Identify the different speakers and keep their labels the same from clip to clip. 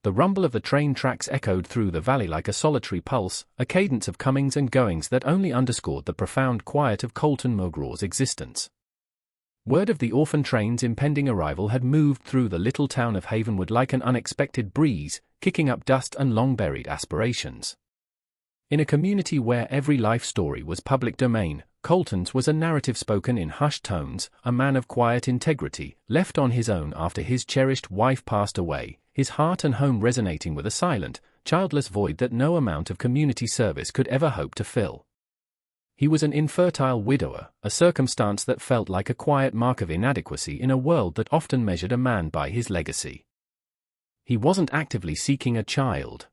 Speaker 1: The rumble of the train tracks echoed through the valley like a solitary pulse, a cadence of comings and goings that only underscored the profound quiet of Colton McGraw's existence. Word of the Orphan train's impending arrival had moved through the little town of Havenwood like an unexpected breeze, kicking up dust and long-buried aspirations. In a community where every life story was public domain, Colton's was a narrative spoken in hushed tones, a man of quiet integrity, left on his own after his cherished wife passed away, his heart and home resonating with a silent, childless void that no amount of community service could ever hope to fill. He was an infertile widower, a circumstance that felt like a quiet mark of inadequacy in a world that often measured a man by his legacy. He wasn't actively seeking a child.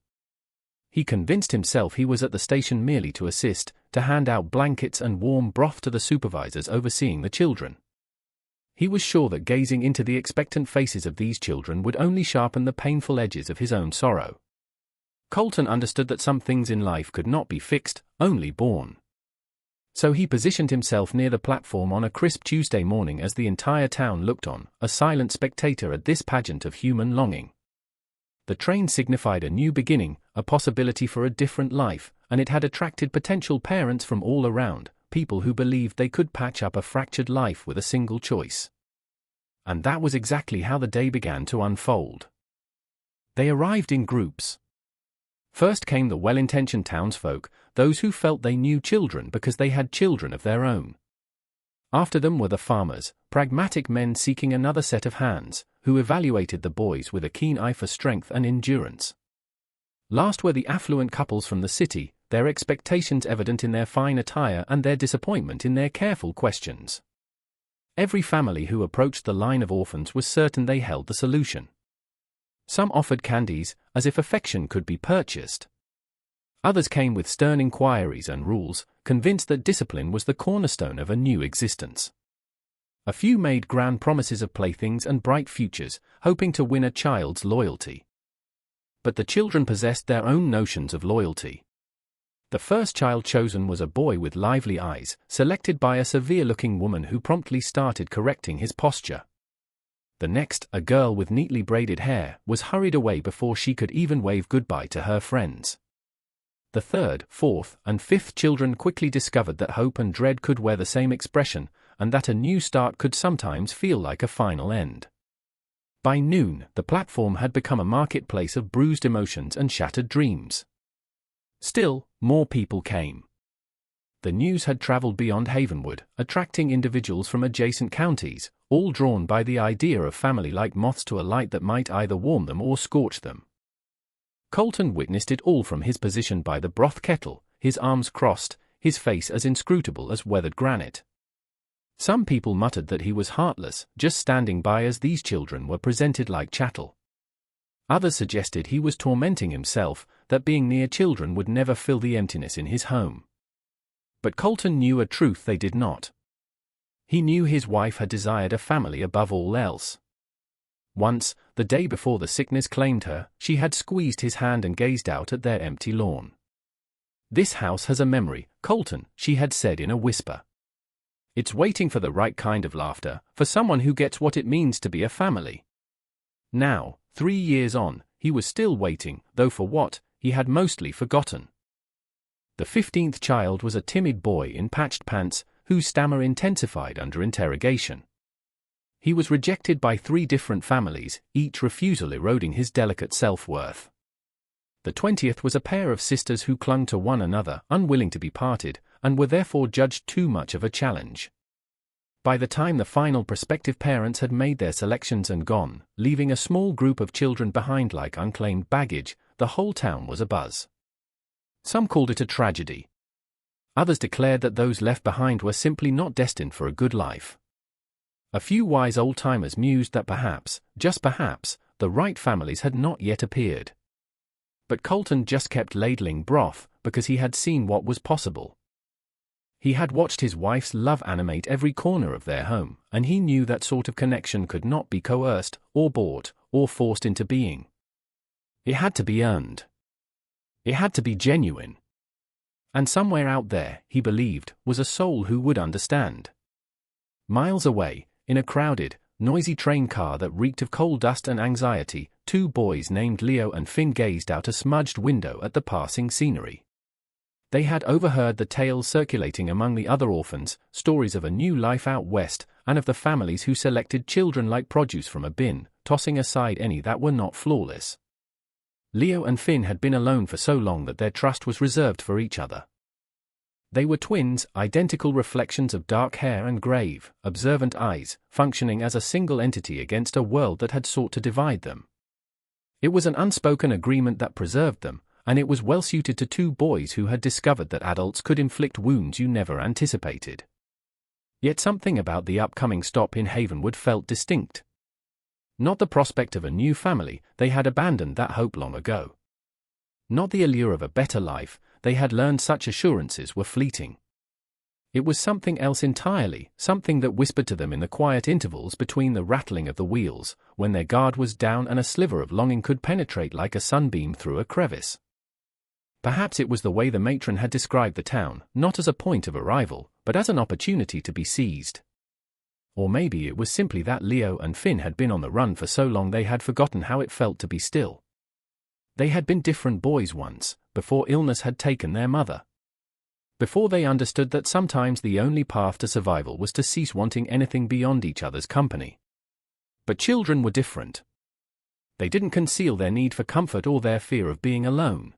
Speaker 1: He convinced himself he was at the station merely to assist, to hand out blankets and warm broth to the supervisors overseeing the children. He was sure that gazing into the expectant faces of these children would only sharpen the painful edges of his own sorrow. Colton understood that some things in life could not be fixed, only borne. So he positioned himself near the platform on a crisp Tuesday morning as the entire town looked on, a silent spectator at this pageant of human longing. The train signified a new beginning, a possibility for a different life, and it had attracted potential parents from all around, people who believed they could patch up a fractured life with a single choice. And that was exactly how the day began to unfold. They arrived in groups. First came the well-intentioned townsfolk, those who felt they knew children because they had children of their own. After them were the farmers, pragmatic men seeking another set of hands, who evaluated the boys with a keen eye for strength and endurance. Last were the affluent couples from the city, their expectations evident in their fine attire and their disappointment in their careful questions. Every family who approached the line of orphans was certain they held the solution. Some offered candies, as if affection could be purchased. Others came with stern inquiries and rules, convinced that discipline was the cornerstone of a new existence. A few made grand promises of playthings and bright futures, hoping to win a child's loyalty. But the children possessed their own notions of loyalty. The first child chosen was a boy with lively eyes, selected by a severe-looking woman who promptly started correcting his posture. The next, a girl with neatly braided hair, was hurried away before she could even wave goodbye to her friends. The third, fourth, and fifth children quickly discovered that hope and dread could wear the same expression, and that a new start could sometimes feel like a final end. By noon, the platform had become a marketplace of bruised emotions and shattered dreams. Still, more people came. The news had traveled beyond Havenwood, attracting individuals from adjacent counties, all drawn by the idea of family like moths to a light that might either warm them or scorch them. Colton witnessed it all from his position by the broth kettle, his arms crossed, his face as inscrutable as weathered granite. Some people muttered that he was heartless, just standing by as these children were presented like chattel. Others suggested he was tormenting himself, that being near children would never fill the emptiness in his home. But Colton knew a truth they did not. He knew his wife had desired a family above all else. Once, the day before the sickness claimed her, she had squeezed his hand and gazed out at their empty lawn. "This house has a memory, Colton," she had said in a whisper. "It's waiting for the right kind of laughter, for someone who gets what it means to be a family." Now, 3 years on, he was still waiting, though for what, he had mostly forgotten. The 15th child was a timid boy in patched pants, whose stammer intensified under interrogation. He was rejected by 3 different families, each refusal eroding his delicate self-worth. The 20th was a pair of sisters who clung to one another, unwilling to be parted, and were therefore judged too much of a challenge. By the time the final prospective parents had made their selections and gone, leaving a small group of children behind like unclaimed baggage, the whole town was abuzz. Some called it a tragedy. Others declared that those left behind were simply not destined for a good life. A few wise old-timers mused that perhaps, just perhaps, the right families had not yet appeared. But Colton just kept ladling broth, because he had seen what was possible. He had watched his wife's love animate every corner of their home, and he knew that sort of connection could not be coerced, or bought, or forced into being. It had to be earned. It had to be genuine. And somewhere out there, he believed, was a soul who would understand. Miles away, in a crowded, noisy train car that reeked of coal dust and anxiety, two boys named Leo and Finn gazed out a smudged window at the passing scenery. They had overheard the tales circulating among the other orphans, stories of a new life out west, and of the families who selected children like produce from a bin, tossing aside any that were not flawless. Leo and Finn had been alone for so long that their trust was reserved for each other. They were twins, identical reflections of dark hair and grave, observant eyes, functioning as a single entity against a world that had sought to divide them. It was an unspoken agreement that preserved them, and it was well suited to two boys who had discovered that adults could inflict wounds you never anticipated. Yet something about the upcoming stop in Havenwood felt distinct. Not the prospect of a new family, they had abandoned that hope long ago. Not the allure of a better life, they had learned such assurances were fleeting. It was something else entirely, something that whispered to them in the quiet intervals between the rattling of the wheels, when their guard was down and a sliver of longing could penetrate like a sunbeam through a crevice. Perhaps it was the way the matron had described the town, not as a point of arrival, but as an opportunity to be seized. Or maybe it was simply that Leo and Finn had been on the run for so long they had forgotten how it felt to be still. They had been different boys once, before illness had taken their mother. Before they understood that sometimes the only path to survival was to cease wanting anything beyond each other's company. But children were different. They didn't conceal their need for comfort or their fear of being alone.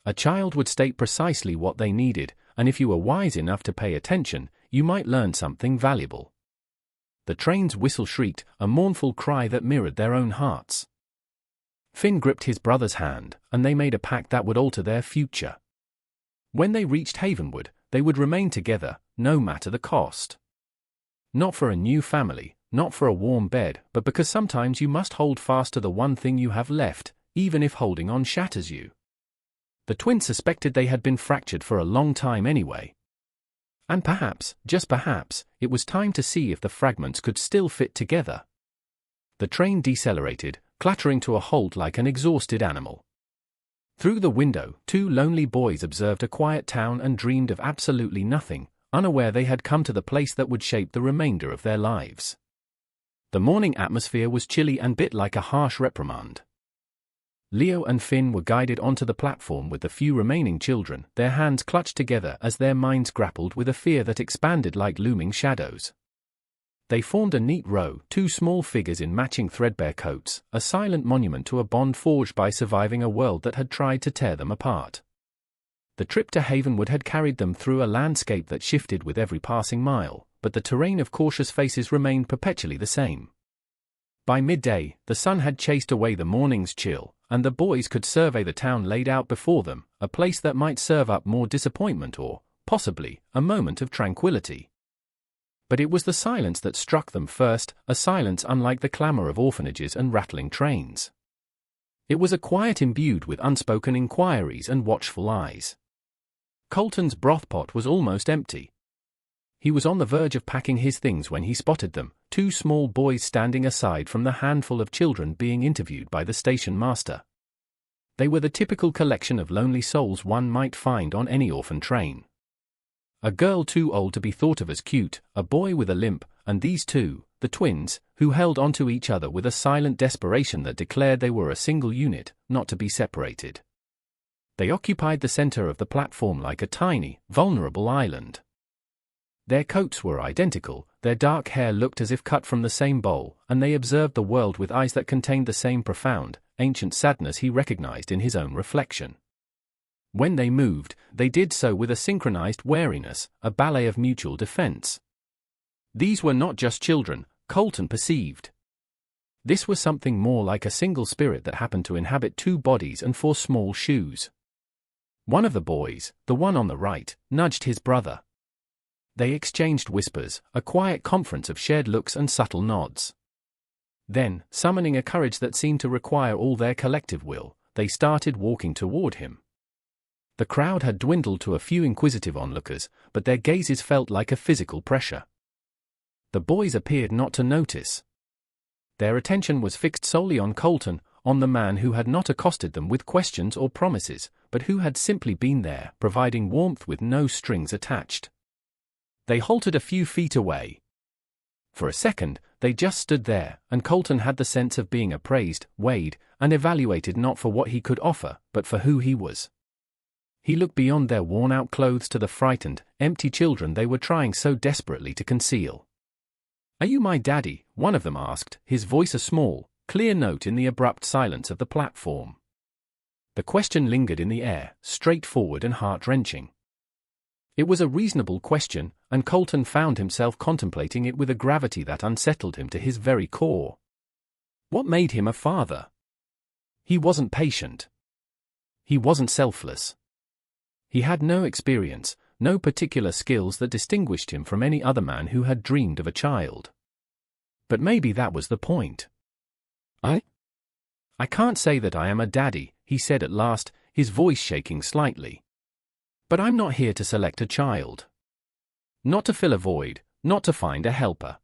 Speaker 1: A child would state precisely what they needed, and if you were wise enough to pay attention, you might learn something valuable. The train's whistle shrieked, a mournful cry that mirrored their own hearts. Finn gripped his brother's hand, and they made a pact that would alter their future. When they reached Havenwood, they would remain together, no matter the cost. Not for a new family, not for a warm bed, but because sometimes you must hold fast to the one thing you have left, even if holding on shatters you. The twins suspected they had been fractured for a long time anyway. And perhaps, just perhaps, it was time to see if the fragments could still fit together. The train decelerated, clattering to a halt like an exhausted animal. Through the window, two lonely boys observed a quiet town and dreamed of absolutely nothing, unaware they had come to the place that would shape the remainder of their lives. The morning atmosphere was chilly and bit like a harsh reprimand. Leo and Finn were guided onto the platform with the few remaining children, their hands clutched together as their minds grappled with a fear that expanded like looming shadows. They formed a neat row, two small figures in matching threadbare coats, a silent monument to a bond forged by surviving a world that had tried to tear them apart. The trip to Havenwood had carried them through a landscape that shifted with every passing mile, but the terrain of cautious faces remained perpetually the same. By midday, the sun had chased away the morning's chill, and the boys could survey the town laid out before them, a place that might serve up more disappointment or, possibly, a moment of tranquility. But it was the silence that struck them first, a silence unlike the clamor of orphanages and rattling trains. It was a quiet imbued with unspoken inquiries and watchful eyes. Colton's broth pot was almost empty. He was on the verge of packing his things when he spotted them, two small boys standing aside from the handful of children being interviewed by the station master. They were the typical collection of lonely souls one might find on any orphan train. A girl too old to be thought of as cute, a boy with a limp, and these two, the twins, who held onto each other with a silent desperation that declared they were a single unit, not to be separated. They occupied the center of the platform like a tiny, vulnerable island. Their coats were identical, their dark hair looked as if cut from the same bowl, and they observed the world with eyes that contained the same profound, ancient sadness he recognized in his own reflection. When they moved, they did so with a synchronized wariness, a ballet of mutual defense. These were not just children, Colton perceived. This was something more like a single spirit that happened to inhabit two bodies and four small shoes. One of the boys, the one on the right, nudged his brother. They exchanged whispers, a quiet conference of shared looks and subtle nods. Then, summoning a courage that seemed to require all their collective will, they started walking toward him. The crowd had dwindled to a few inquisitive onlookers, but their gazes felt like a physical pressure. The boys appeared not to notice. Their attention was fixed solely on Colton, on the man who had not accosted them with questions or promises, but who had simply been there, providing warmth with no strings attached. They halted a few feet away. For a second, They just stood there, and Colton had the sense of being appraised, weighed, and evaluated not for what he could offer, but for who he was. He looked beyond their worn-out clothes to the frightened, empty children they were trying so desperately to conceal. "Are you my daddy?" one of them asked, his voice a small, clear note in the abrupt silence of the platform. The question lingered in the air, straightforward and heart-wrenching. It was a reasonable question, and Colton found himself contemplating it with a gravity that unsettled him to his very core. What made him a father? He wasn't patient. He wasn't selfless. He had no experience, no particular skills that distinguished him from any other man who had dreamed of a child. But maybe that was the point. I can't say that I am a daddy," he said at last, his voice shaking slightly. "But I'm not here to select a child. Not to fill a void, not to find a helper.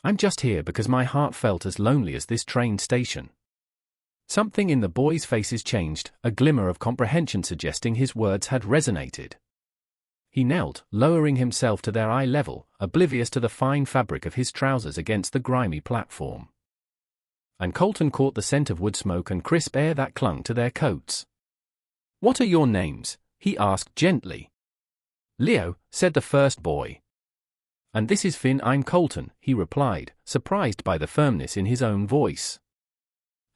Speaker 1: I'm just here because my heart felt as lonely as this train station." Something in the boys' faces changed, a glimmer of comprehension suggesting his words had resonated. He knelt, lowering himself to their eye level, oblivious to the fine fabric of his trousers against the grimy platform. And Colton caught the scent of wood smoke and crisp air that clung to their coats. "What are your names?" he asked gently. "Leo," said the first boy. "And this is Finn. I'm Colton," he replied, surprised by the firmness in his own voice.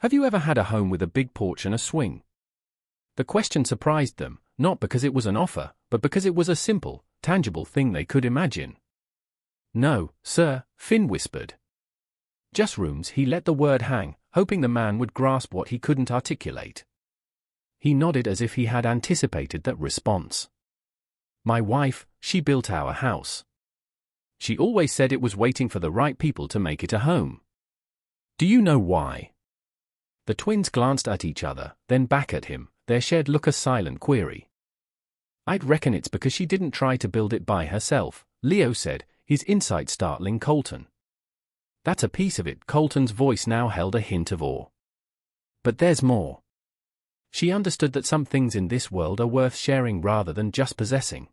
Speaker 1: "Have you ever had a home with a big porch and a swing?" The question surprised them, not because it was an offer, but because it was a simple, tangible thing they could imagine. "No, sir," Finn whispered. "Just rooms." He let the word hang, hoping the man would grasp what he couldn't articulate. He nodded as if he had anticipated that response. "My wife, she built our house. She always said it was waiting for the right people to make it a home." "Do you know why?" The twins glanced at each other, then back at him, their shared look a silent query. "I'd reckon it's because she didn't try to build it by herself," Leo said, his insight startling Colton. "That's a piece of it." Colton's voice now held a hint of awe. "But there's more. She understood that some things in this world are worth sharing rather than just possessing.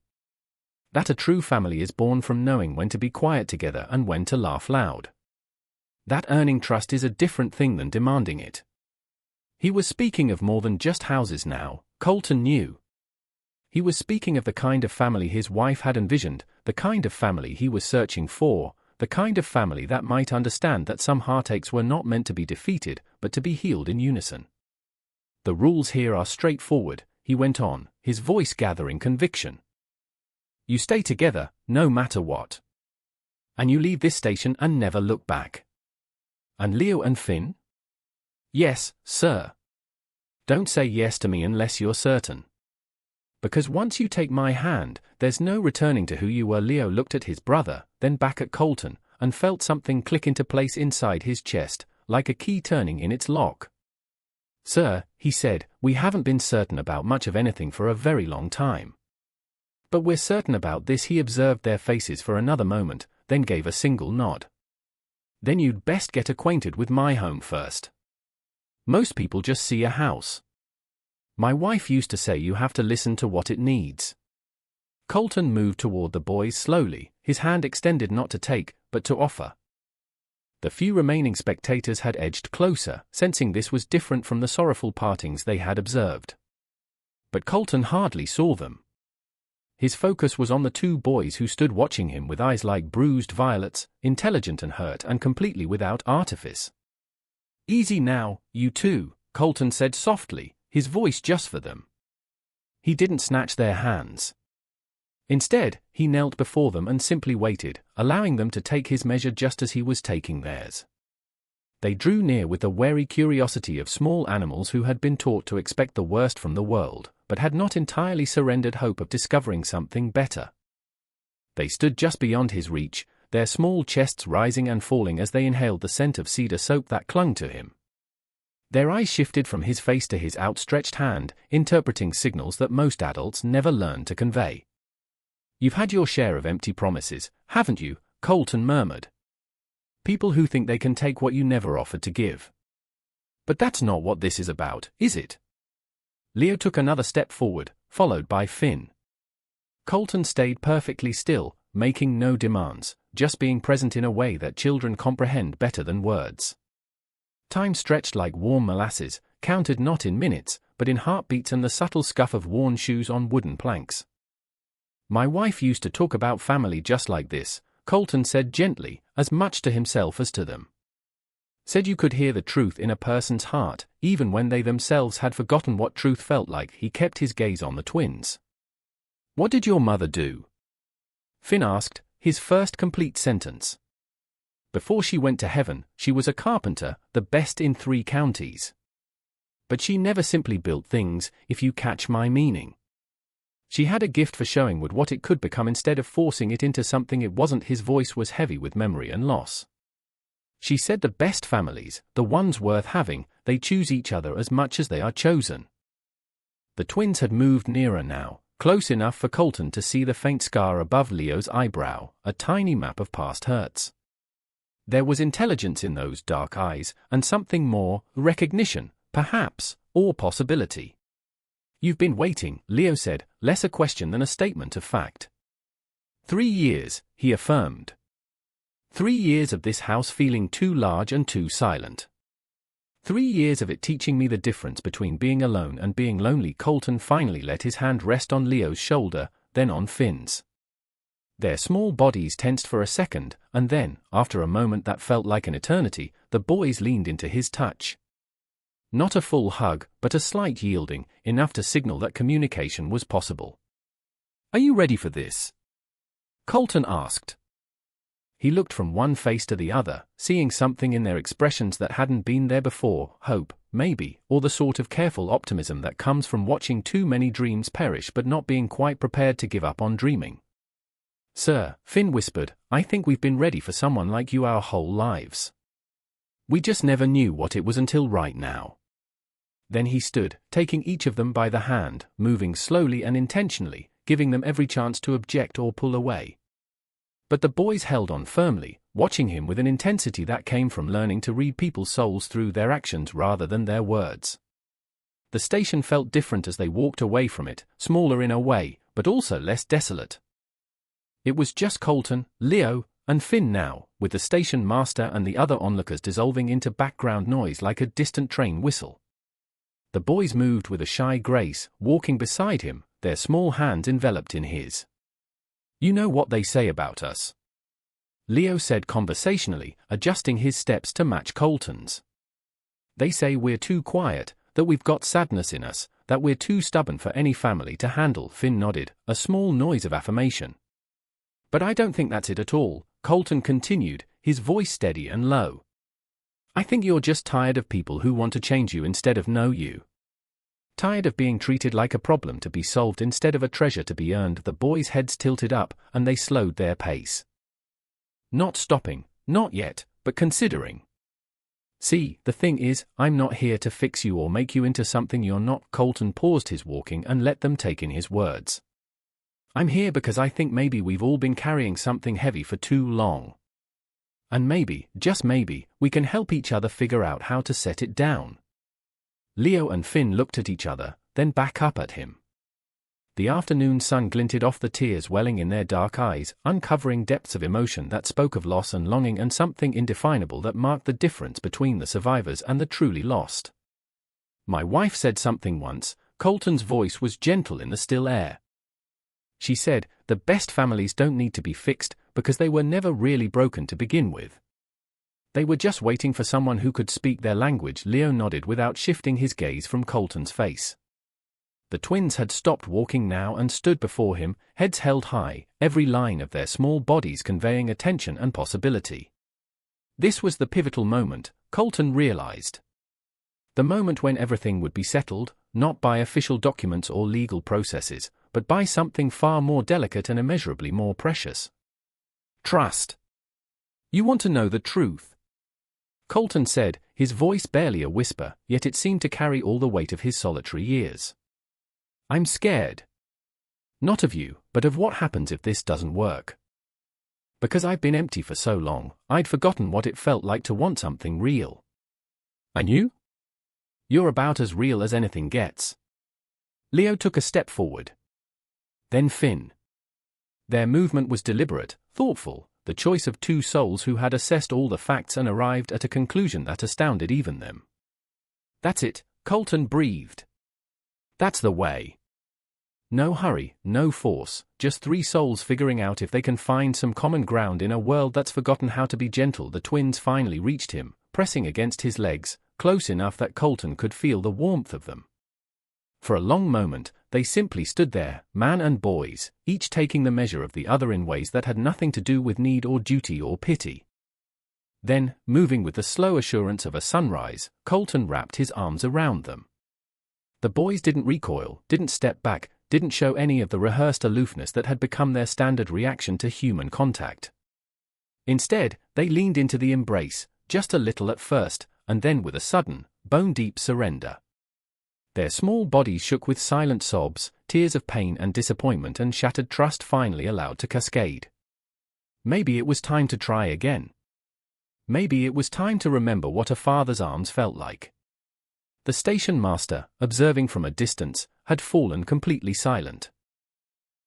Speaker 1: That a true family is born from knowing when to be quiet together and when to laugh loud. That earning trust is a different thing than demanding it." He was speaking of more than just houses now, Colton knew. He was speaking of the kind of family his wife had envisioned, the kind of family he was searching for, the kind of family that might understand that some heartaches were not meant to be defeated, but to be healed in unison. "The rules here are straightforward," he went on, his voice gathering conviction. "You stay together, no matter what. And you leave this station and never look back." "And Leo and Finn?" "Yes, sir. Don't say yes to me unless you're certain. Because once you take my hand, there's no returning to who you were." Leo looked at his brother, then back at Colton, and felt something click into place inside his chest, like a key turning in its lock. "Sir," he said, "we haven't been certain about much of anything for a very long time. But we're certain about this." He observed their faces for another moment, then gave a single nod. "Then you'd best get acquainted with my home first. Most people just see a house. My wife used to say you have to listen to what it needs." Colton moved toward the boys slowly, his hand extended not to take, but to offer. The few remaining spectators had edged closer, sensing this was different from the sorrowful partings they had observed. But Colton hardly saw them. His focus was on the two boys who stood watching him with eyes like bruised violets, intelligent and hurt and completely without artifice. "Easy now, you two," Colton said softly, his voice just for them. He didn't snatch their hands. Instead, he knelt before them and simply waited, allowing them to take his measure just as he was taking theirs. They drew near with the wary curiosity of small animals who had been taught to expect the worst from the world, but had not entirely surrendered hope of discovering something better. They stood just beyond his reach, their small chests rising and falling as they inhaled the scent of cedar soap that clung to him. Their eyes shifted from his face to his outstretched hand, interpreting signals that most adults never learn to convey. "You've had your share of empty promises, haven't you?" Colton murmured. "People who think they can take what you never offered to give. But that's not what this is about, is it?" Leo took another step forward, followed by Finn. Colton stayed perfectly still, making no demands, just being present in a way that children comprehend better than words. Time stretched like warm molasses, counted not in minutes, but in heartbeats and the subtle scuff of worn shoes on wooden planks. My wife used to talk about family just like this, Colton said gently, as much to himself as to them. Said you could hear the truth in a person's heart, even when they themselves had forgotten what truth felt like. He kept his gaze on the twins. What did your mother do? Finn asked, his first complete sentence. Before she went to heaven, she was a carpenter, the best in 3 counties. But she never simply built things, if you catch my meaning. She had a gift for showing Wood what it could become instead of forcing it into something it wasn't. His voice was heavy with memory and loss. She said the best families, the ones worth having, they choose each other as much as they are chosen. The twins had moved nearer now, close enough for Colton to see the faint scar above Leo's eyebrow, a tiny map of past hurts. There was intelligence in those dark eyes, and something more, recognition, perhaps, or possibility. You've been waiting, Leo said, less a question than a statement of fact. 3 years, he affirmed. 3 years of this house feeling too large and too silent. 3 years of it teaching me the difference between being alone and being lonely. Colton finally let his hand rest on Leo's shoulder, then on Finn's. Their small bodies tensed for a second, and then, after a moment that felt like an eternity, the boys leaned into his touch. Not a full hug, but a slight yielding, enough to signal that communication was possible. Are you ready for this? Colton asked. He looked from one face to the other, seeing something in their expressions that hadn't been there before, hope, maybe, or the sort of careful optimism that comes from watching too many dreams perish but not being quite prepared to give up on dreaming. Sir, Finn whispered, I think we've been ready for someone like you our whole lives. We just never knew what it was until right now. Then he stood, taking each of them by the hand, moving slowly and intentionally, giving them every chance to object or pull away. But the boys held on firmly, watching him with an intensity that came from learning to read people's souls through their actions rather than their words. The station felt different as they walked away from it, smaller in a way, but also less desolate. It was just Colton, Leo, and Finn now, with the station master and the other onlookers dissolving into background noise like a distant train whistle. The boys moved with a shy grace, walking beside him, their small hands enveloped in his. You know what they say about us? Leo said conversationally, adjusting his steps to match Colton's. They say we're too quiet, that we've got sadness in us, that we're too stubborn for any family to handle. Finn nodded, a small noise of affirmation. But I don't think that's it at all, Colton continued, his voice steady and low. I think you're just tired of people who want to change you instead of know you. Tired of being treated like a problem to be solved instead of a treasure to be earned. The boys' heads tilted up, and they slowed their pace. Not stopping, not yet, but considering. See, the thing is, I'm not here to fix you or make you into something you're not. Colton paused his walking and let them take in his words. I'm here because I think maybe we've all been carrying something heavy for too long. And maybe, just maybe, we can help each other figure out how to set it down. Leo and Finn looked at each other, then back up at him. The afternoon sun glinted off the tears welling in their dark eyes, uncovering depths of emotion that spoke of loss and longing and something indefinable that marked the difference between the survivors and the truly lost. My wife said something once. Colton's voice was gentle in the still air. She said, the best families don't need to be fixed, because they were never really broken to begin with. They were just waiting for someone who could speak their language. Leo nodded without shifting his gaze from Colton's face. The twins had stopped walking now and stood before him, heads held high, every line of their small bodies conveying attention and possibility. This was the pivotal moment, Colton realized. The moment when everything would be settled, not by official documents or legal processes, but by something far more delicate and immeasurably more precious. Trust. You want to know the truth? Colton said, his voice barely a whisper, yet it seemed to carry all the weight of his solitary years. I'm scared. Not of you, but of what happens if this doesn't work. Because I've been empty for so long, I'd forgotten what it felt like to want something real. And you? You're about as real as anything gets. Leo took a step forward. Then Finn. Their movement was deliberate, thoughtful, the choice of two souls who had assessed all the facts and arrived at a conclusion that astounded even them. "That's it," Colton breathed. "That's the way. No hurry, no force, just three souls figuring out if they can find some common ground in a world that's forgotten how to be gentle." The twins finally reached him, pressing against his legs, close enough that Colton could feel the warmth of them. For a long moment, they simply stood there, man and boys, each taking the measure of the other in ways that had nothing to do with need or duty or pity. Then, moving with the slow assurance of a sunrise, Colton wrapped his arms around them. The boys didn't recoil, didn't step back, didn't show any of the rehearsed aloofness that had become their standard reaction to human contact. Instead, they leaned into the embrace, just a little at first, and then with a sudden, bone-deep surrender. Their small bodies shook with silent sobs, tears of pain and disappointment and shattered trust finally allowed to cascade. Maybe it was time to try again. Maybe it was time to remember what a father's arms felt like. The station master, observing from a distance, had fallen completely silent.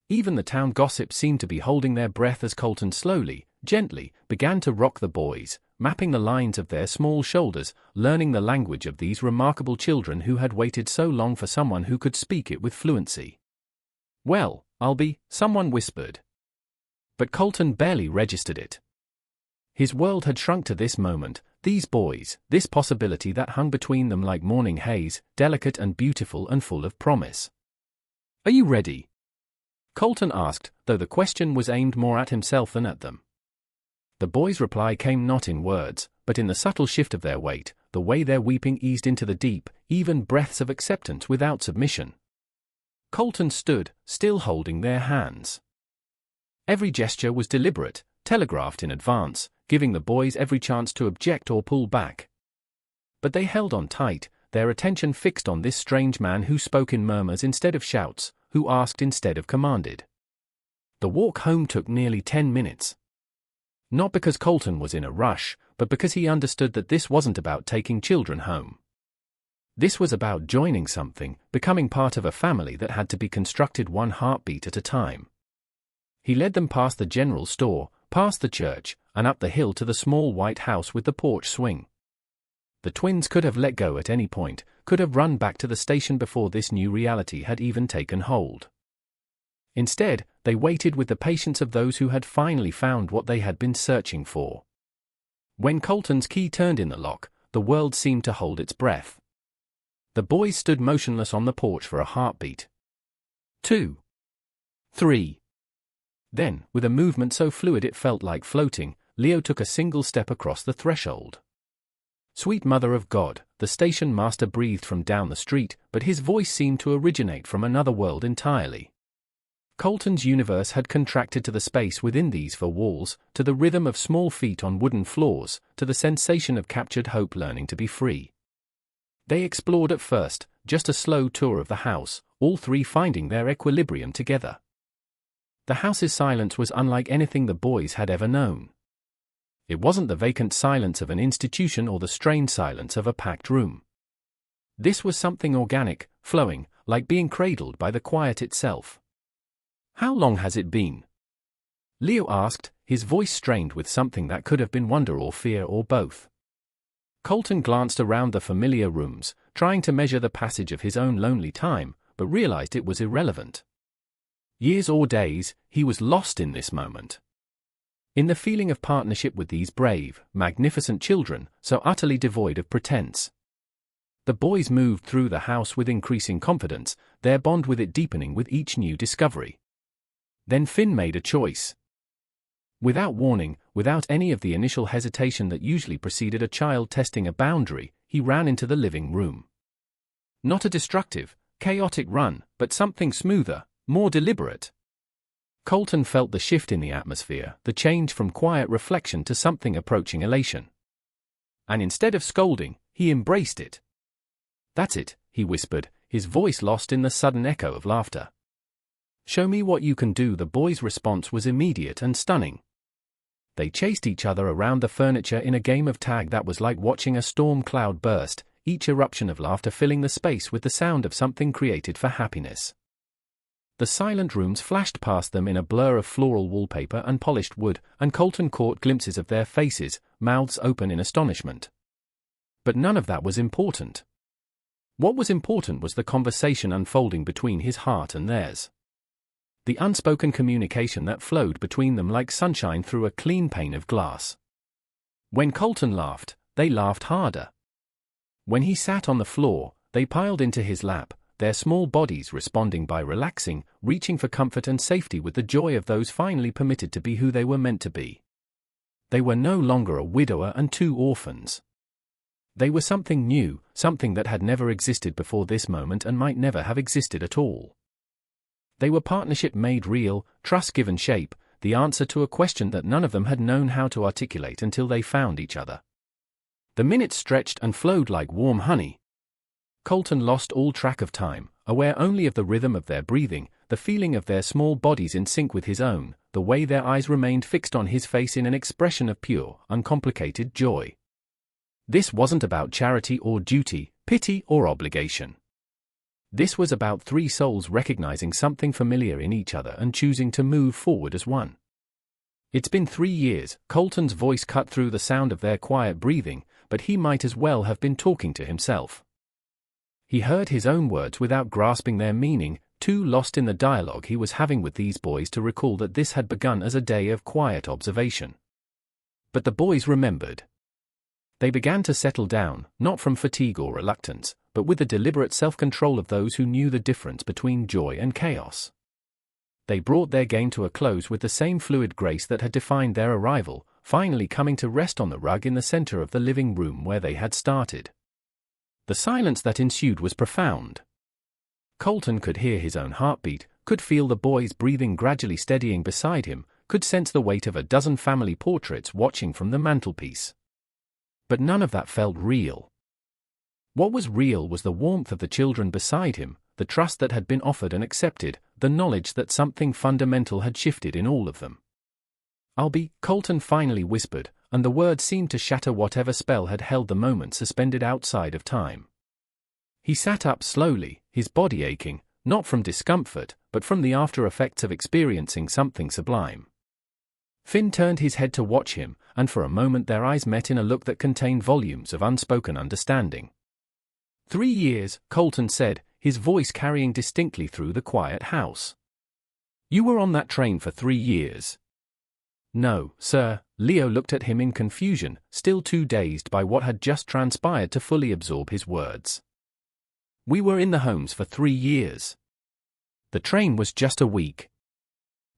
Speaker 1: Even the town gossip seemed to be holding their breath as Colton slowly, gently, began to rock the boys, mapping the lines of their small shoulders, learning the language of these remarkable children who had waited so long for someone who could speak it with fluency. "Well, I'll be," someone whispered. But Colton barely registered it. His world had shrunk to this moment, these boys, this possibility that hung between them like morning haze, delicate and beautiful and full of promise. "Are you ready?" Colton asked, though the question was aimed more at himself than at them. The boys' reply came not in words, but in the subtle shift of their weight, the way their weeping eased into the deep, even breaths of acceptance without submission. Colton stood, still holding their hands. Every gesture was deliberate, telegraphed in advance, giving the boys every chance to object or pull back. But they held on tight, their attention fixed on this strange man who spoke in murmurs instead of shouts, who asked instead of commanded. The walk home took nearly 10 minutes. Not because Colton was in a rush, but because he understood that this wasn't about taking children home. This was about joining something, becoming part of a family that had to be constructed one heartbeat at a time. He led them past the general store, past the church, and up the hill to the small white house with the porch swing. The twins could have let go at any point, could have run back to the station before this new reality had even taken hold. Instead, they waited with the patience of those who had finally found what they had been searching for. When Colton's key turned in the lock, the world seemed to hold its breath. The boys stood motionless on the porch for a heartbeat. 2. 3. Then, with a movement so fluid it felt like floating, Leo took a single step across the threshold. "Sweet Mother of God," the station master breathed from down the street, but his voice seemed to originate from another world entirely. Colton's universe had contracted to the space within these four walls, to the rhythm of small feet on wooden floors, to the sensation of captured hope learning to be free. They explored at first, just a slow tour of the house, all three finding their equilibrium together. The house's silence was unlike anything the boys had ever known. It wasn't the vacant silence of an institution or the strained silence of a packed room. This was something organic, flowing, like being cradled by the quiet itself. "How long has it been?" Leo asked, his voice strained with something that could have been wonder or fear or both. Colton glanced around the familiar rooms, trying to measure the passage of his own lonely time, but realized it was irrelevant. Years or days, he was lost in this moment. In the feeling of partnership with these brave, magnificent children, so utterly devoid of pretense. The boys moved through the house with increasing confidence, their bond with it deepening with each new discovery. Then Finn made a choice. Without warning, without any of the initial hesitation that usually preceded a child testing a boundary, he ran into the living room. Not a destructive, chaotic run, but something smoother, more deliberate. Colton felt the shift in the atmosphere, the change from quiet reflection to something approaching elation. And instead of scolding, he embraced it. "That's it," he whispered, his voice lost in the sudden echo of laughter. "Show me what you can do." The boys' response was immediate and stunning. They chased each other around the furniture in a game of tag that was like watching a storm cloud burst, each eruption of laughter filling the space with the sound of something created for happiness. The silent rooms flashed past them in a blur of floral wallpaper and polished wood, and Colton caught glimpses of their faces, mouths open in astonishment. But none of that was important. What was important was the conversation unfolding between his heart and theirs. The unspoken communication that flowed between them like sunshine through a clean pane of glass. When Colton laughed, they laughed harder. When he sat on the floor, they piled into his lap, their small bodies responding by relaxing, reaching for comfort and safety with the joy of those finally permitted to be who they were meant to be. They were no longer a widower and two orphans. They were something new, something that had never existed before this moment and might never have existed at all. They were partnership made real, trust given shape, the answer to a question that none of them had known how to articulate until they found each other. The minutes stretched and flowed like warm honey. Colton lost all track of time, aware only of the rhythm of their breathing, the feeling of their small bodies in sync with his own, the way their eyes remained fixed on his face in an expression of pure, uncomplicated joy. This wasn't about charity or duty, pity or obligation. This was about three souls recognizing something familiar in each other and choosing to move forward as one. It's been 3 years, Colton's voice cut through the sound of their quiet breathing, but he might as well have been talking to himself. He heard his own words without grasping their meaning, too lost in the dialogue he was having with these boys to recall that this had begun as a day of quiet observation. But the boys remembered. They began to settle down, not from fatigue or reluctance, but with the deliberate self-control of those who knew the difference between joy and chaos. They brought their game to a close with the same fluid grace that had defined their arrival, finally coming to rest on the rug in the center of the living room where they had started. The silence that ensued was profound. Colton could hear his own heartbeat, could feel the boys breathing gradually steadying beside him, could sense the weight of a dozen family portraits watching from the mantelpiece. But none of that felt real. What was real was the warmth of the children beside him, the trust that had been offered and accepted, the knowledge that something fundamental had shifted in all of them. Colton finally whispered, and the words seemed to shatter whatever spell had held the moment suspended outside of time. He sat up slowly, his body aching, not from discomfort, but from the after-effects of experiencing something sublime. Finn turned his head to watch him, and for a moment their eyes met in a look that contained volumes of unspoken understanding. 3 years, Colton said, his voice carrying distinctly through the quiet house. You were on that train for 3 years. No, sir. Leo looked at him in confusion, still too dazed by what had just transpired to fully absorb his words. We were in the homes for 3 years. The train was just a week.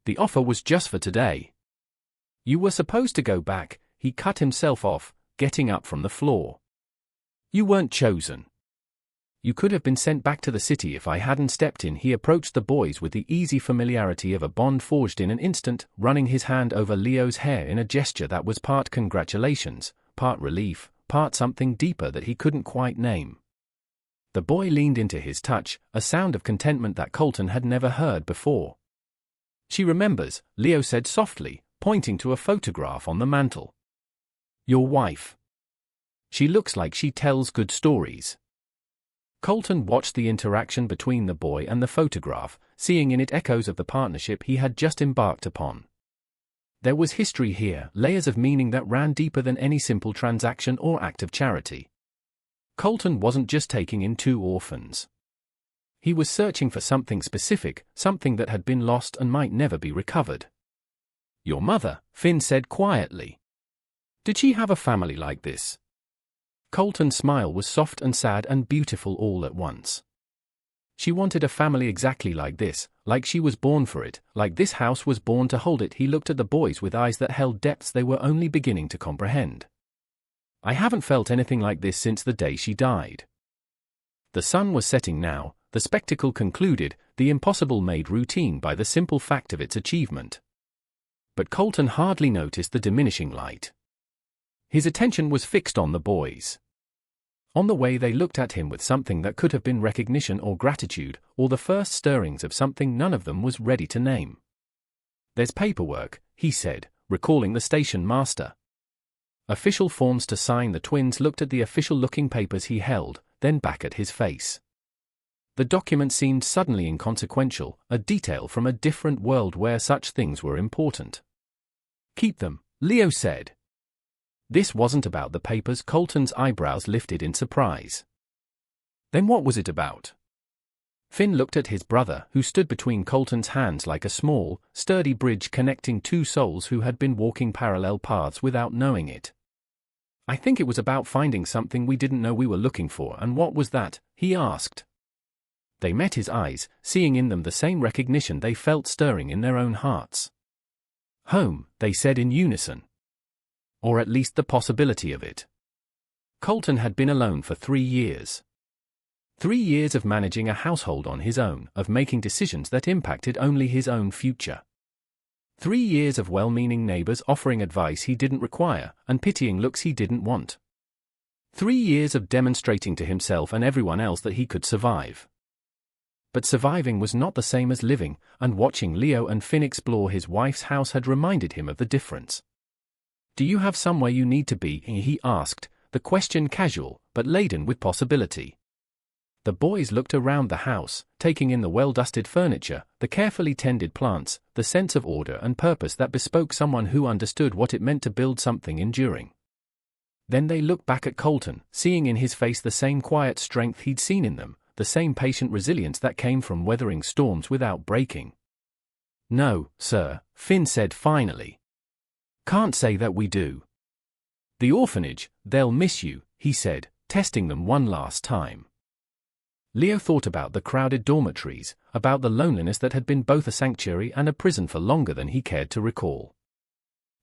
Speaker 1: The offer was just for today. You were supposed to go back. He cut himself off, getting up from the floor. You weren't chosen. You could have been sent back to the city if I hadn't stepped in. He approached the boys with the easy familiarity of a bond forged in an instant, running his hand over Leo's hair in a gesture that was part congratulations, part relief, part something deeper that he couldn't quite name. The boy leaned into his touch, a sound of contentment that Colton had never heard before. She remembers, Leo said softly, pointing to a photograph on the mantel. Your wife. She looks like she tells good stories. Colton watched the interaction between the boy and the photograph, seeing in it echoes of the partnership he had just embarked upon. There was history here, layers of meaning that ran deeper than any simple transaction or act of charity. Colton wasn't just taking in 2 orphans. He was searching for something specific, something that had been lost and might never be recovered. Your mother, Finn said quietly. Did she have a family like this? Colton's smile was soft and sad and beautiful all at once. She wanted a family exactly like this, like she was born for it, like this house was born to hold it. He looked at the boys with eyes that held depths they were only beginning to comprehend. I haven't felt anything like this since the day she died. The sun was setting now, the spectacle concluded, the impossible made routine by the simple fact of its achievement. But Colton hardly noticed the diminishing light. His attention was fixed on the boys. On the way they looked at him with something that could have been recognition or gratitude, or the first stirrings of something none of them was ready to name. There's paperwork, he said, recalling the station master. Official forms to sign. The twins looked at the official-looking papers he held, then back at his face. The document seemed suddenly inconsequential, a detail from a different world where such things were important. Keep them, Leo said. This wasn't about the papers. Colton's eyebrows lifted in surprise. Then what was it about? Finn looked at his brother, who stood between Colton's hands like a small, sturdy bridge connecting two souls who had been walking parallel paths without knowing it. I think it was about finding something we didn't know we were looking for. And what was that? He asked. They met his eyes, seeing in them the same recognition they felt stirring in their own hearts. Home, they said in unison. Or at least the possibility of it. Colton had been alone for 3 years. 3 years of managing a household on his own, of making decisions that impacted only his own future. 3 years of well-meaning neighbors offering advice he didn't require, and pitying looks he didn't want. 3 years of demonstrating to himself and everyone else that he could survive. But surviving was not the same as living, and watching Leo and Finn explore his wife's house had reminded him of the difference. Do you have somewhere you need to be? He asked, the question casual, but laden with possibility. The boys looked around the house, taking in the well-dusted furniture, the carefully tended plants, the sense of order and purpose that bespoke someone who understood what it meant to build something enduring. Then they looked back at Colton, seeing in his face the same quiet strength he'd seen in them, the same patient resilience that came from weathering storms without breaking. No, sir, Finn said finally. Can't say that we do. The orphanage, they'll miss you, he said, testing them one last time. Leo thought about the crowded dormitories, about the loneliness that had been both a sanctuary and a prison for longer than he cared to recall.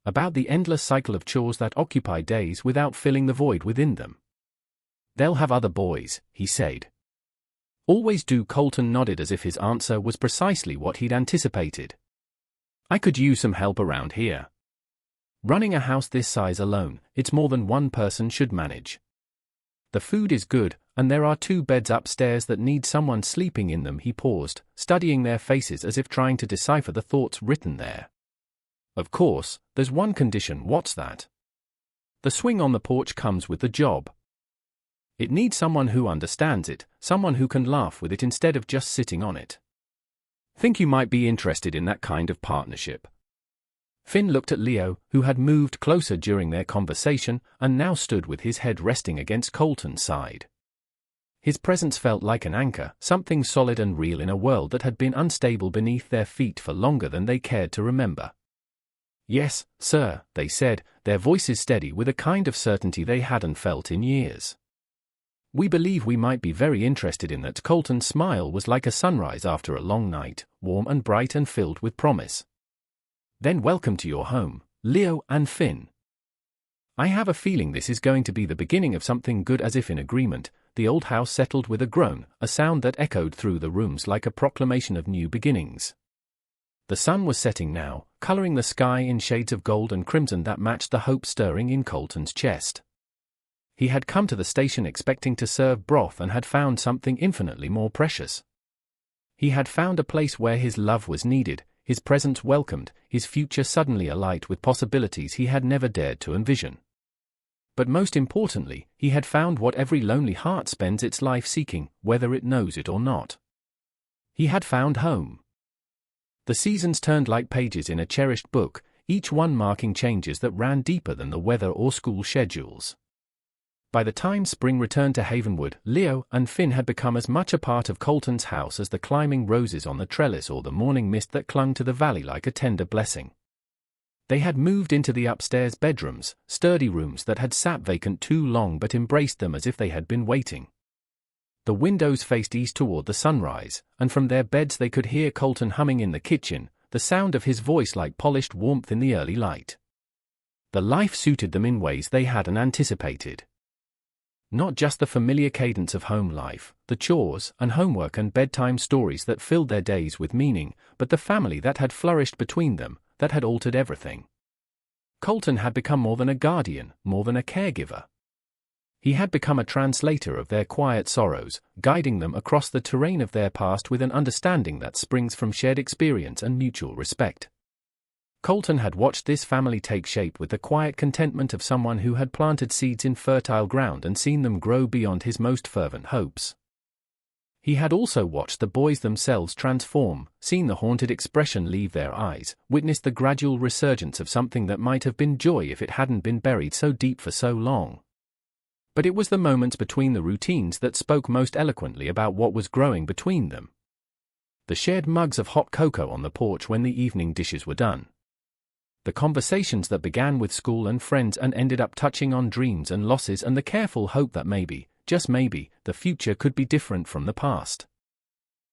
Speaker 1: About the endless cycle of chores that occupy days without filling the void within them. They'll have other boys, he said. Always do. Colton nodded as if his answer was precisely what he'd anticipated. I could use some help around here. Running a house this size alone, it's more than one person should manage. The food is good, and there are 2 beds upstairs that need someone sleeping in them. He paused, studying their faces as if trying to decipher the thoughts written there. Of course, there's one condition. What's that? The swing on the porch comes with the job. It needs someone who understands it, someone who can laugh with it instead of just sitting on it. Think you might be interested in that kind of partnership? Finn looked at Leo, who had moved closer during their conversation, and now stood with his head resting against Colton's side. His presence felt like an anchor, something solid and real in a world that had been unstable beneath their feet for longer than they cared to remember. Yes, sir, they said, their voices steady with a kind of certainty they hadn't felt in years. We believe we might be very interested in that. Colton's smile was like a sunrise after a long night, warm and bright and filled with promise. Then welcome to your home, Leo and Finn. I have a feeling this is going to be the beginning of something good. As if in agreement, the old house settled with a groan, a sound that echoed through the rooms like a proclamation of new beginnings. The sun was setting now, coloring the sky in shades of gold and crimson that matched the hope stirring in Colton's chest. He had come to the station expecting to serve broth and had found something infinitely more precious. He had found a place where his love was needed, his presence welcomed, his future suddenly alight with possibilities he had never dared to envision. But most importantly, he had found what every lonely heart spends its life seeking, whether it knows it or not. He had found home. The seasons turned like pages in a cherished book, each one marking changes that ran deeper than the weather or school schedules. By the time spring returned to Havenwood, Leo and Finn had become as much a part of Colton's house as the climbing roses on the trellis or the morning mist that clung to the valley like a tender blessing. They had moved into the upstairs bedrooms, sturdy rooms that had sat vacant too long but embraced them as if they had been waiting. The windows faced east toward the sunrise, and from their beds they could hear Colton humming in the kitchen, the sound of his voice like polished warmth in the early light. The life suited them in ways they hadn't anticipated. Not just the familiar cadence of home life, the chores and homework and bedtime stories that filled their days with meaning, but the family that had flourished between them, that had altered everything. Colton had become more than a guardian, more than a caregiver. He had become a translator of their quiet sorrows, guiding them across the terrain of their past with an understanding that springs from shared experience and mutual respect. Colton had watched this family take shape with the quiet contentment of someone who had planted seeds in fertile ground and seen them grow beyond his most fervent hopes. He had also watched the boys themselves transform, seen the haunted expression leave their eyes, witnessed the gradual resurgence of something that might have been joy if it hadn't been buried so deep for so long. But it was the moments between the routines that spoke most eloquently about what was growing between them. The shared mugs of hot cocoa on the porch when the evening dishes were done. The conversations that began with school and friends and ended up touching on dreams and losses and the careful hope that maybe, just maybe, the future could be different from the past.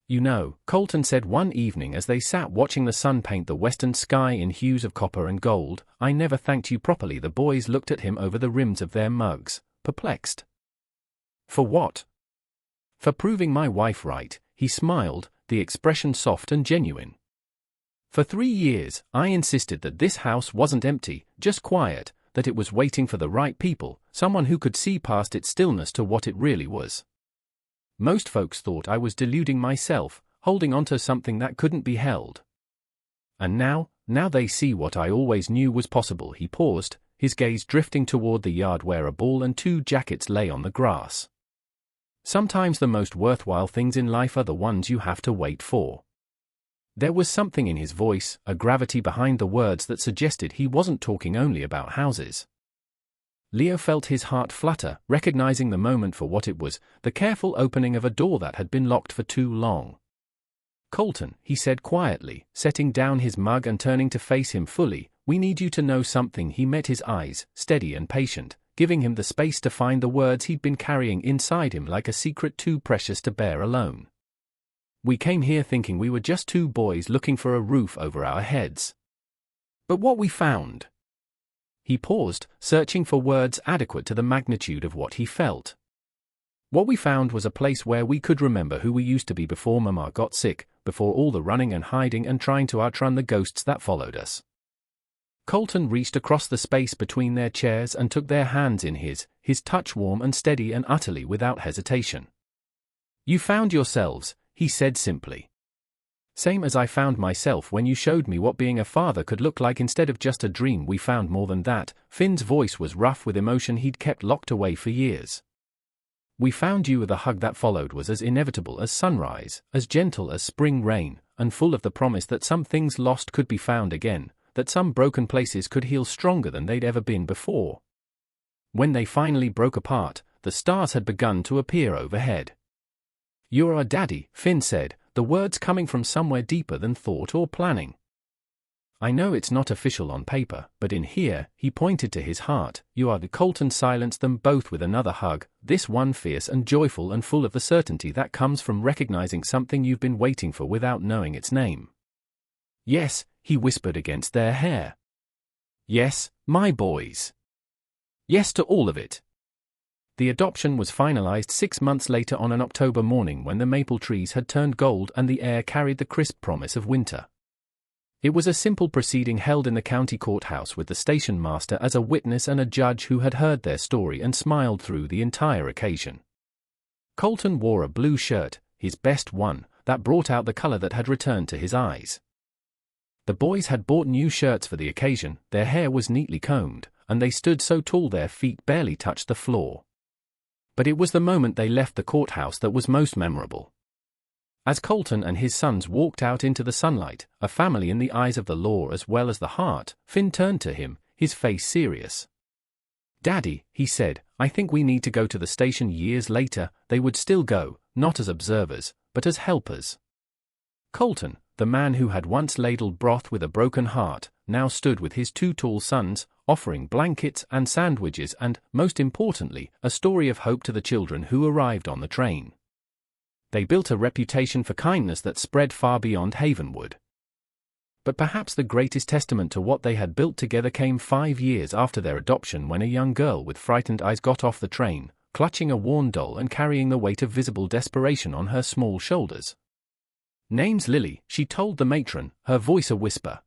Speaker 1: "You know," Colton said one evening as they sat watching the sun paint the western sky in hues of copper and gold, "I never thanked you properly." The boys looked at him over the rims of their mugs, perplexed. "For what?" "For proving my wife right," he smiled, the expression soft and genuine. "For 3 years, I insisted that this house wasn't empty, just quiet, that it was waiting for the right people, someone who could see past its stillness to what it really was. Most folks thought I was deluding myself, holding onto something that couldn't be held. And now they see what I always knew was possible." He paused, his gaze drifting toward the yard where a ball and 2 jackets lay on the grass. "Sometimes the most worthwhile things in life are the ones you have to wait for." There was something in his voice, a gravity behind the words that suggested he wasn't talking only about houses. Leo felt his heart flutter, recognizing the moment for what it was, the careful opening of a door that had been locked for too long. "Colton," he said quietly, setting down his mug and turning to face him fully, "we need you to know something." He met his eyes, steady and patient, giving him the space to find the words he'd been carrying inside him like a secret too precious to bear alone. "We came here thinking we were just 2 boys looking for a roof over our heads. But what we found—" He paused, searching for words adequate to the magnitude of what he felt. "What we found was a place where we could remember who we used to be before Mama got sick, before all the running and hiding and trying to outrun the ghosts that followed us." Colton reached across the space between their chairs and took their hands in his touch warm and steady and utterly without hesitation. "You found yourselves," he said simply. "Same as I found myself when you showed me what being a father could look like instead of just a dream. We found more than that." Finn's voice was rough with emotion he'd kept locked away for years. "We found you." The hug that followed was as inevitable as sunrise, as gentle as spring rain, and full of the promise that some things lost could be found again, that some broken places could heal stronger than they'd ever been before. When they finally broke apart, the stars had begun to appear overhead. "You're our daddy," Finn said, the words coming from somewhere deeper than thought or planning. "I know it's not official on paper, but in here," he pointed to his heart, "you are." The Colton silenced them both with another hug, this one fierce and joyful and full of the certainty that comes from recognizing something you've been waiting for without knowing its name. "Yes," he whispered against their hair. "Yes, my boys. Yes to all of it." The adoption was finalized 6 months later on an October morning when the maple trees had turned gold and the air carried the crisp promise of winter. It was a simple proceeding held in the county courthouse with the station master as a witness and a judge who had heard their story and smiled through the entire occasion. Colton wore a blue shirt, his best one, that brought out the color that had returned to his eyes. The boys had bought new shirts for the occasion, their hair was neatly combed, and they stood so tall their feet barely touched the floor. But it was the moment they left the courthouse that was most memorable. As Colton and his sons walked out into the sunlight, a family in the eyes of the law as well as the heart, Finn turned to him, his face serious. "Daddy," he said, "I think we need to go to the station." Years later, they would still go, not as observers, but as helpers. Colton, the man who had once ladled broth with a broken heart, now stood with his 2 tall sons, offering blankets and sandwiches and, most importantly, a story of hope to the children who arrived on the train. They built a reputation for kindness that spread far beyond Havenwood. But perhaps the greatest testament to what they had built together came 5 years after their adoption, when a young girl with frightened eyes got off the train, clutching a worn doll and carrying the weight of visible desperation on her small shoulders. "Name's Lily," she told the matron, her voice a whisper.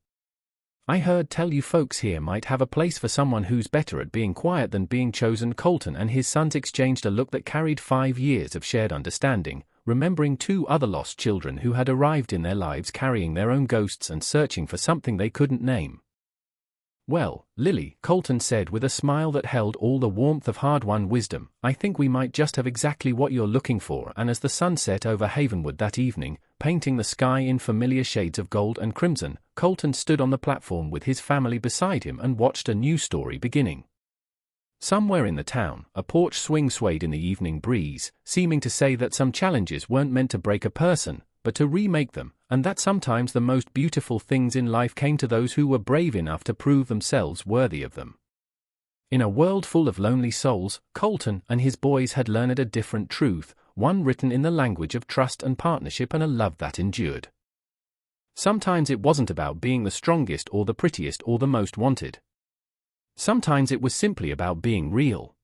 Speaker 1: "I heard tell you folks here might have a place for someone who's better at being quiet than being chosen." Colton and his sons exchanged a look that carried 5 years of shared understanding, remembering 2 other lost children who had arrived in their lives carrying their own ghosts and searching for something they couldn't name. "Well, Lily," Colton said with a smile that held all the warmth of hard-won wisdom, "I think we might just have exactly what you're looking for." And as the sun set over Havenwood that evening, painting the sky in familiar shades of gold and crimson, Colton stood on the platform with his family beside him and watched a new story beginning. Somewhere in the town, a porch swing swayed in the evening breeze, seeming to say that some challenges weren't meant to break a person, but to remake them, and that sometimes the most beautiful things in life came to those who were brave enough to prove themselves worthy of them. In a world full of lonely souls, Colton and his boys had learned a different truth, one written in the language of trust and partnership and a love that endured. Sometimes it wasn't about being the strongest or the prettiest or the most wanted. Sometimes it was simply about being real.